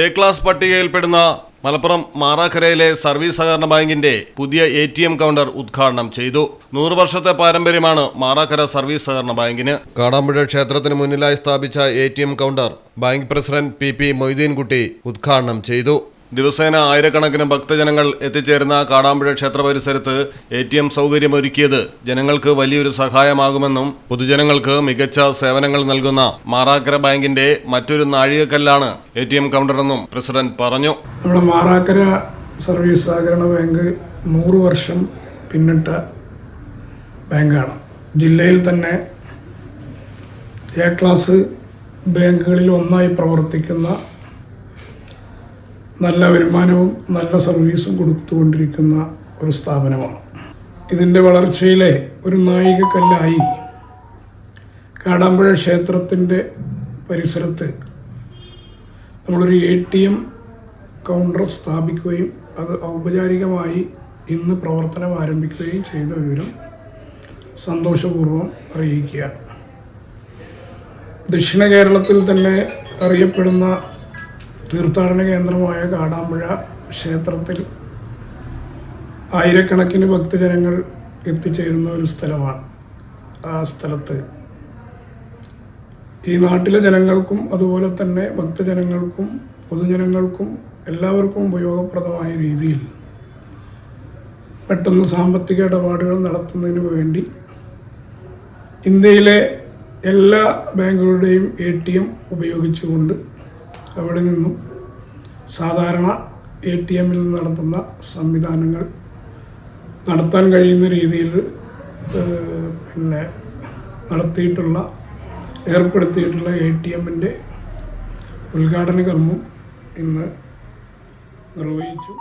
A class പട്ടികയിൽപ്പെടുന്ന Malappuram മാറാക്കരയിലെ service സഹകരണ ബാങ്കിന്റെ പുതിയ ATM കൗണ്ടർ ഉദ്ഘാടനം ചെയ്തു. 100 വർഷത്തെ പാരമ്പര്യമാണ് മാറാക്കര സർവീസ് സഹകരണ ബാങ്കിന്. കാടാമ്പുഴ ക്ഷേത്രത്തിന് മുന്നിലായി സ്ഥാപിച്ച ATM counter bank president PP Moideenkutty ഉദ്ഘാടനം ചെയ്തു. ദിവസേന ആയിരക്കണക്കിന് ഭക്തജനങ്ങൾ എത്തിച്ചേരുന്ന കാടാമ്പുഴ ക്ഷേത്ര പരിസരത്ത് ATM സൗകര്യമൊരുക്കിയത് ജനങ്ങൾക്ക് വലിയൊരു സഹായമാകുമെന്നും പൊതുജനങ്ങൾക്ക് മികച്ച സേവനങ്ങൾ നൽകുന്ന മാറാക്കര ബാങ്കിന്റെ മറ്റൊരു നാഴികക്കല്ലാണ് ATM കൗണ്ടറെന്നും പ്രസിഡന്റ് പറഞ്ഞു. നമ്മുടെ മാറാക്കര സർവീസ് സഹകരണ ബാങ്ക് 100 വർഷം പിന്നിട്ട ബാങ്കാണ്. ജില്ലയിൽ തന്നെ A ക്ലാസ് ബാങ്കുകളിൽ ഒന്നായി പ്രവർത്തിക്കുന്ന, നല്ല വരുമാനവും നല്ല സർവീസും കൊടുത്തുകൊണ്ടിരിക്കുന്ന ഒരു സ്ഥാപനമാണ്. ഇതിൻ്റെ വളർച്ചയിലെ ഒരു നാഴികക്കല്ലായി കാടാമ്പുഴ ക്ഷേത്രത്തിൻ്റെ പരിസരത്ത് നമ്മളൊരു ATM കൗണ്ടർ സ്ഥാപിക്കുകയും അത് ഔപചാരികമായി ഇന്ന് പ്രവർത്തനം ആരംഭിക്കുകയും ചെയ്ത വിവരം സന്തോഷപൂർവ്വം അറിയിക്കുകയാണ്. ദക്ഷിണ കേരളത്തിൽ തന്നെ അറിയപ്പെടുന്ന തീർത്ഥാടന കേന്ദ്രമായ കാടാമ്പുഴ ക്ഷേത്രത്തിൽ ആയിരക്കണക്കിന് ഭക്തജനങ്ങൾ എത്തിച്ചേരുന്ന ഒരു സ്ഥലമാണ്. ആ സ്ഥലത്ത് ഈ നാട്ടിലെ ജനങ്ങൾക്കും അതുപോലെ തന്നെ ഭക്തജനങ്ങൾക്കും പൊതുജനങ്ങൾക്കും എല്ലാവർക്കും ഉപയോഗപ്രദമായ രീതിയിൽ പെട്ടെന്ന് സാമ്പത്തിക ഇടപാടുകൾ നടത്തുന്നതിന് വേണ്ടി ഇന്ത്യയിലെ എല്ലാ ബാങ്കുകളുടെയും ATM ഉപയോഗിച്ചുകൊണ്ട് അവിടെ നിന്നും സാധാരണ ATMൽ നടത്തുന്ന സംവിധാനങ്ങൾ നടത്താൻ കഴിയുന്ന രീതിയിൽ ഏർപ്പെടുത്തിയിട്ടുള്ള ATMൻ്റെ ഉദ്ഘാടന കർമ്മം ഇന്ന് നിർവഹിച്ചു.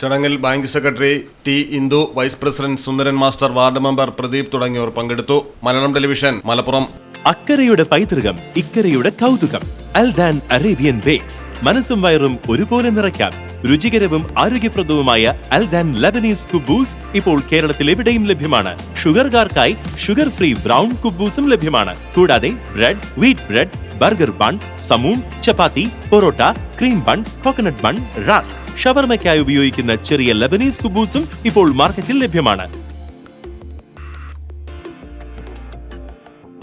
ചടങ്ങിൽ bank secretary T. Indu, vice president Sundaran master, ward member Pradeep തുടങ്ങിയവർ പങ്കെടുത്തു. മലയാളം ടെലിവിഷൻ, മലപ്പുറം. അക്കരയുടെ പൈതൃകം, ഇക്കരയുടെ കൗതുകം. Aldan Arabian bakes. മനസ്സും വയറും ഒരുപോലെ നിറയ്ക്കാം. രുചികരവും ആരോഗ്യപ്രദവുമായ അൽദാൻ ലബനീസ് കുബൂസ് ഇപ്പോൾ കേരളത്തിൽ എവിടെയും ലഭ്യമാണ്. ഷുഗർകാർക്കായി ഷുഗർ ഫ്രീ ബ്രൗൺ കുബൂസും ലഭ്യമാണ്. കൂടാതെ bread, wheat bread, burger bun, സമൂൺ, chapati, parotta, cream bun, coconut bun, rusk, ഷവർമയ്ക്കായി ഉപയോഗിക്കുന്ന ചെറിയ ലബനീസ് കുബൂസും ഇപ്പോൾ മാർക്കറ്റിൽ ലഭ്യമാണ്.